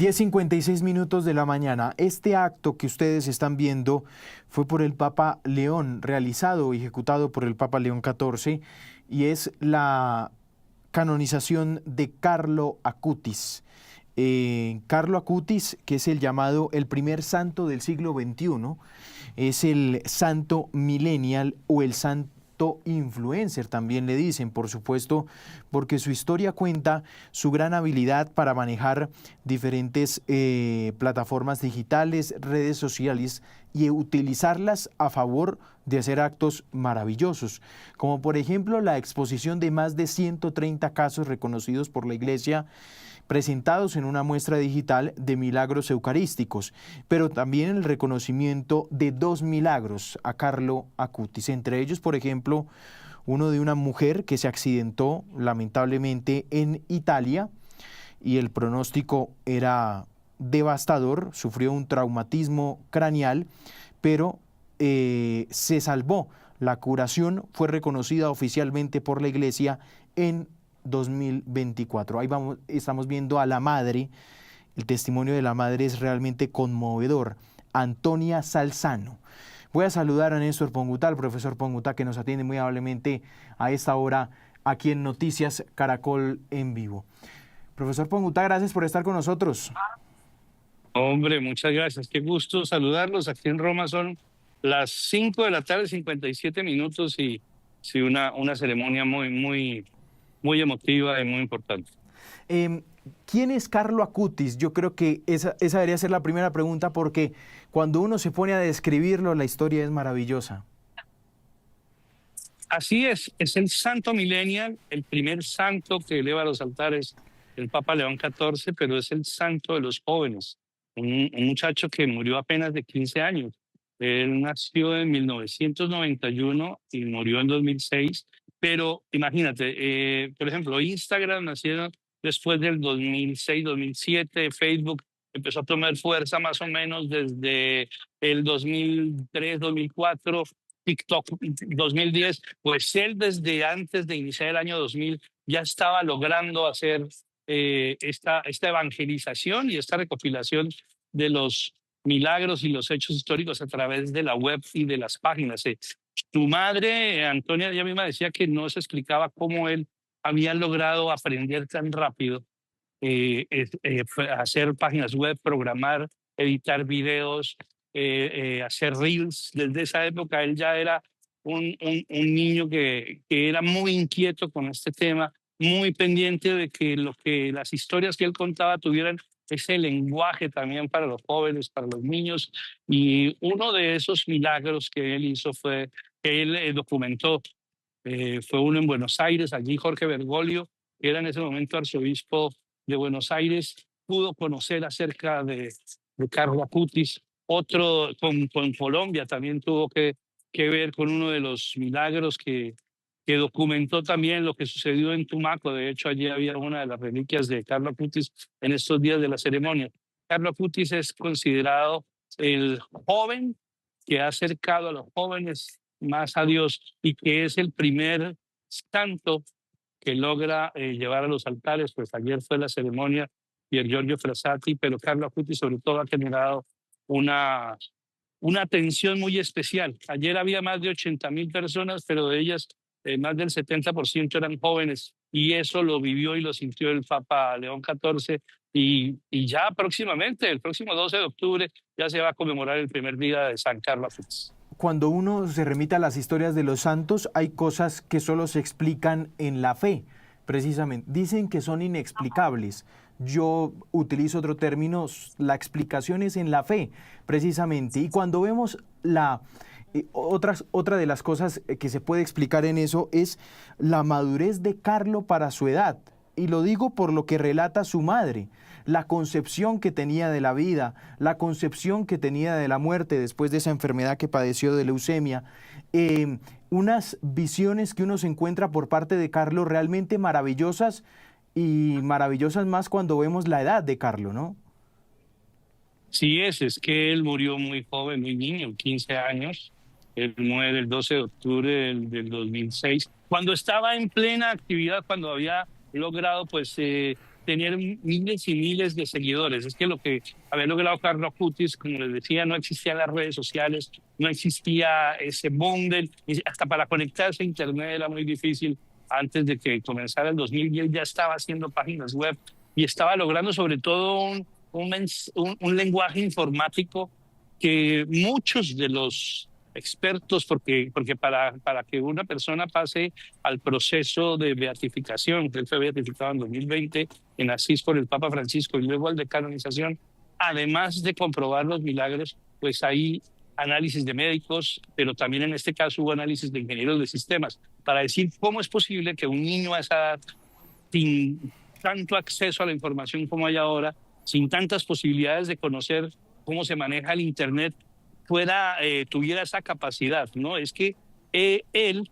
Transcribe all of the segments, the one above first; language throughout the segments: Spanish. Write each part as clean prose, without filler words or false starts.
10:56 de la mañana. Este acto que ustedes están viendo fue por el Papa León, realizado y ejecutado por el Papa León XIV, y es la canonización de Carlo Acutis. Carlo Acutis, que es el primer santo del siglo XXI, es el santo millennial o el santo influencer, también le dicen, por supuesto, porque su historia cuenta su gran habilidad para manejar diferentes plataformas digitales, redes sociales y utilizarlas a favor de hacer actos maravillosos, como por ejemplo la exposición de más de 130 casos reconocidos por la Iglesia, presentados en una muestra digital de milagros eucarísticos, pero también el reconocimiento de 2 milagros a Carlo Acutis, entre ellos, por ejemplo, uno de una mujer que se accidentó lamentablemente en Italia y el pronóstico era devastador, sufrió un traumatismo craneal, pero se salvó. La curación fue reconocida oficialmente por la Iglesia en 2024. Ahí vamos, estamos viendo a la madre. El testimonio de la madre es realmente conmovedor. Antonia Salzano. Voy a saludar a Néstor Pongutá, al profesor Pongutá, que nos atiende muy amablemente a esta hora aquí en Noticias Caracol en vivo. Profesor Pongutá, gracias por estar con nosotros. Hombre, muchas gracias. Qué gusto saludarlos. Aquí en Roma son las 5 de la tarde, 57 minutos, y sí, una ceremonia muy emotiva y muy importante. ¿Quién es Carlo Acutis? Yo creo que esa debería ser la primera pregunta, porque cuando uno se pone a describirlo, la historia es maravillosa. Así es el santo millennial, el primer santo que eleva a los altares el Papa León XIV, pero es el santo de los jóvenes, un muchacho que murió apenas de 15 años. Él nació en 1991 y murió en 2006, pero imagínate, por ejemplo, Instagram nació después del 2006, 2007, Facebook empezó a tomar fuerza más o menos desde el 2003, 2004, TikTok 2010, pues él desde antes de iniciar el año 2000 ya estaba logrando hacer esta evangelización y esta recopilación de los milagros y los hechos históricos a través de la web y de las páginas. Tu madre, Antonia, ella misma decía que no se explicaba cómo él había logrado aprender tan rápido, hacer páginas web, programar, editar videos, hacer reels. Desde esa época él ya era un niño que era muy inquieto con este tema, muy pendiente de que las historias que él contaba tuvieran ese lenguaje también para los jóvenes, para los niños. Y uno de esos milagros que él hizo fue que él documentó. Fue uno en Buenos Aires. Allí Jorge Bergoglio, que era en ese momento arzobispo de Buenos Aires, pudo conocer acerca de Carlo Acutis. Otro con Colombia también tuvo que ver con uno de los milagros que documentó también lo que sucedió en Tumaco. De hecho, allí había una de las reliquias de Carlo Acutis en estos días de la ceremonia. Carlo Acutis es considerado el joven que ha acercado a los jóvenes más a Dios y que es el primer santo que logra llevar a los altares. Pues ayer fue la ceremonia Pier Giorgio Frassati, pero Carlo Acutis sobre todo ha generado una atención muy especial. Ayer había más de 80.000 personas, pero de ellas más del 70% eran jóvenes, y eso lo vivió y lo sintió el Papa León XIV. Y ya próximamente, el próximo 12 de octubre, ya se va a conmemorar el primer día de San Carlo Acutis. Cuando uno se remite a las historias de los santos, hay cosas que solo se explican en la fe, precisamente. Dicen que son inexplicables. Yo utilizo otro término, la explicación es en la fe, precisamente. Y cuando vemos otra de las cosas que se puede explicar en eso es la madurez de Carlo para su edad. Y lo digo por lo que relata su madre, la concepción que tenía de la vida, la concepción que tenía de la muerte después de esa enfermedad que padeció de leucemia. Unas visiones que uno se encuentra por parte de Carlo realmente maravillosas, y maravillosas más cuando vemos la edad de Carlo, ¿no? Sí, es que él murió muy joven, muy niño, 15 años. Él muere el 12 de octubre del 2006, cuando estaba en plena actividad, cuando había logrado pues tener miles y miles de seguidores. Es que lo que había logrado Carlo Acutis, como les decía, no existían las redes sociales, no existía ese bundle, y hasta para conectarse a Internet era muy difícil. Antes de que comenzara el 2010 ya estaba haciendo páginas web y estaba logrando sobre todo un lenguaje informático que muchos de los expertos, porque para que una persona pase al proceso de beatificación, que él fue beatificado en 2020 en Asís por el Papa Francisco y luego al de canonización, además de comprobar los milagros, pues hay análisis de médicos, pero también en este caso hubo análisis de ingenieros de sistemas, para decir cómo es posible que un niño a esa edad, sin tanto acceso a la información como hay ahora, sin tantas posibilidades de conocer cómo se maneja el Internet, tuviera esa capacidad, ¿no? Es que él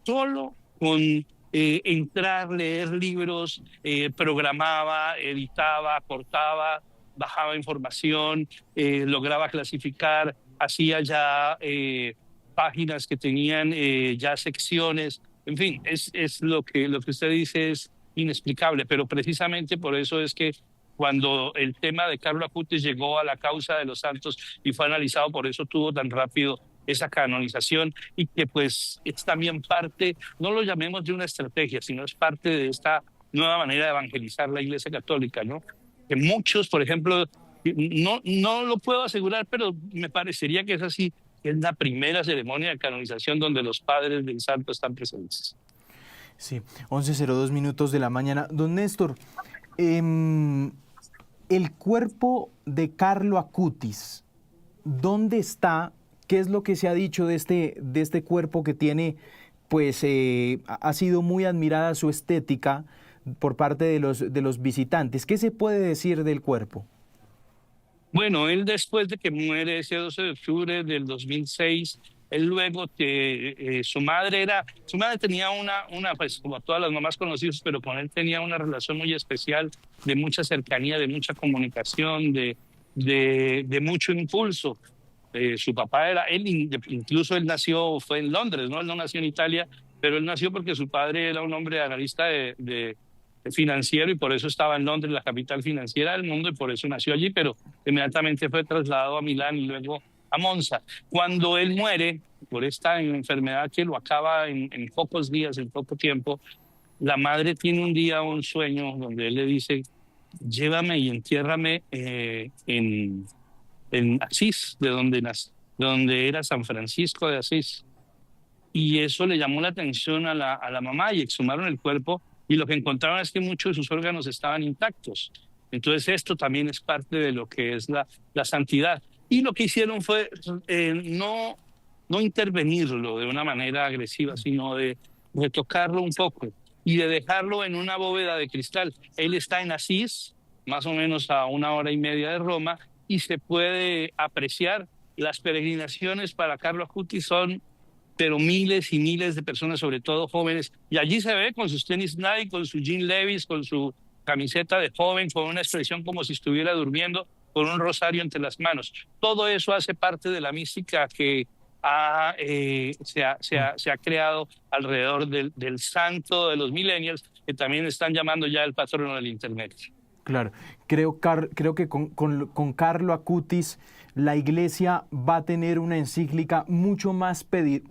solo con entrar, leer libros, programaba, editaba, cortaba, bajaba información, lograba clasificar, hacía ya páginas que tenían ya secciones, en fin, es lo que usted dice es inexplicable, pero precisamente por eso es que cuando el tema de Carlo Acutis llegó a la causa de los santos y fue analizado, por eso tuvo tan rápido esa canonización y que pues es también parte, no lo llamemos de una estrategia, sino es parte de esta nueva manera de evangelizar la Iglesia Católica, ¿no? Que muchos, por ejemplo, no lo puedo asegurar, pero me parecería que es así, que es la primera ceremonia de canonización donde los padres del santo están presentes. Sí, 11:02 minutos de la mañana. Don Néstor, el cuerpo de Carlo Acutis, ¿dónde está? ¿Qué es lo que se ha dicho de este cuerpo que tiene, pues, ha sido muy admirada su estética por parte de los visitantes? ¿Qué se puede decir del cuerpo? Bueno, él después de que muere ese 12 de octubre del 2006, él luego que su madre tenía pues como todas las mamás conocidas, pero con él tenía una relación muy especial, de mucha cercanía, de mucha comunicación, de mucho impulso. Su papá incluso él fue en Londres, ¿no? Él no nació en Italia, pero él nació porque su padre era un hombre analista de financiero y por eso estaba en Londres, la capital financiera del mundo, y por eso nació allí, pero inmediatamente fue trasladado a Milán y luego a Monza. Cuando él muere por esta enfermedad que lo acaba en pocos días, en poco tiempo, la madre tiene un día un sueño donde él le dice, llévame y entiérrame en Asís, de donde era San Francisco de Asís. Y eso le llamó la atención a la mamá y exhumaron el cuerpo y lo que encontraron es que muchos de sus órganos estaban intactos. Entonces esto también es parte de lo que es la santidad. Y lo que hicieron fue no intervenirlo de una manera agresiva, sino de retocarlo un poco y de dejarlo en una bóveda de cristal. Él está en Asís, más o menos a 1 hora y media de Roma, y se puede apreciar. Las peregrinaciones para Carlo Acutis son pero miles y miles de personas, sobre todo jóvenes, y allí se ve con sus tenis Nike, con su jean Levi's, con su camiseta de joven, con una expresión como si estuviera durmiendo, con un rosario entre las manos. Todo eso hace parte de la mística que se ha creado alrededor del santo de los millennials, que también están llamando ya el patrono del Internet. Claro, creo que con Carlo Acutis la Iglesia va a tener una encíclica mucho más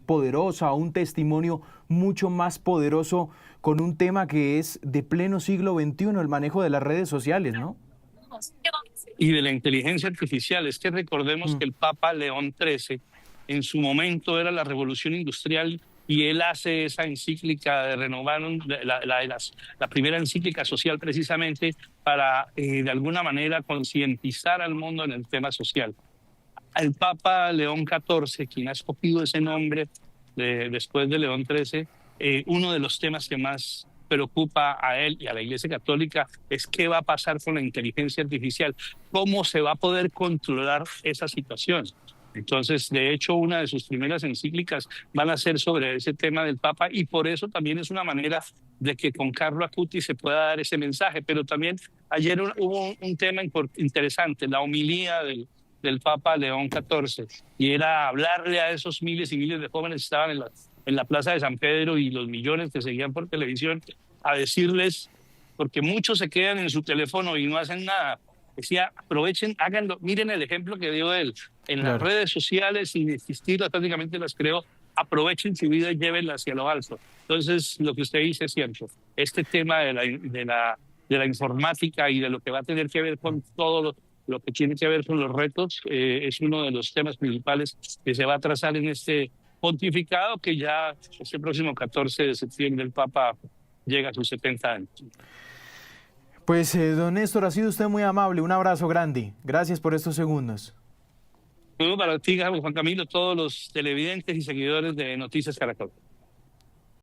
poderosa, un testimonio mucho más poderoso con un tema que es de pleno siglo XXI, el manejo de las redes sociales, ¿no? Y de la inteligencia artificial. Es que recordemos que el Papa León XIII en su momento era la revolución industrial y él hace esa encíclica de renovar la primera encíclica social precisamente para de alguna manera concientizar al mundo en el tema social. El Papa León XIV, quien ha escogido ese nombre después de León XIII, uno de los temas que más preocupa a él y a la Iglesia Católica es qué va a pasar con la inteligencia artificial, cómo se va a poder controlar esa situación. Entonces, de hecho, una de sus primeras encíclicas van a ser sobre ese tema del Papa y por eso también es una manera de que con Carlo Acutis se pueda dar ese mensaje. Pero también ayer hubo un tema interesante, la homilía del Papa León XIV, y era hablarle a esos miles y miles de jóvenes que estaban en la Plaza de San Pedro y los millones que seguían por televisión, a decirles porque muchos se quedan en su teléfono y no hacen nada. Decía, aprovechen, háganlo, miren el ejemplo que dio él en las Claro. redes sociales y existirlas, prácticamente las creó, aprovechen su vida y llévenla hacia lo alto. Entonces, lo que usted dice es cierto. Este tema de la informática y de lo que va a tener que ver con todo lo que tiene que ver con los retos es uno de los temas principales que se va a trazar en este pontificado que ya este próximo 14 de septiembre el Papa llega a sus 70 años. Pues, don Néstor, ha sido usted muy amable. Un abrazo grande. Gracias por estos segundos. Para ti, Juan Camilo, todos los televidentes y seguidores de Noticias Caracol.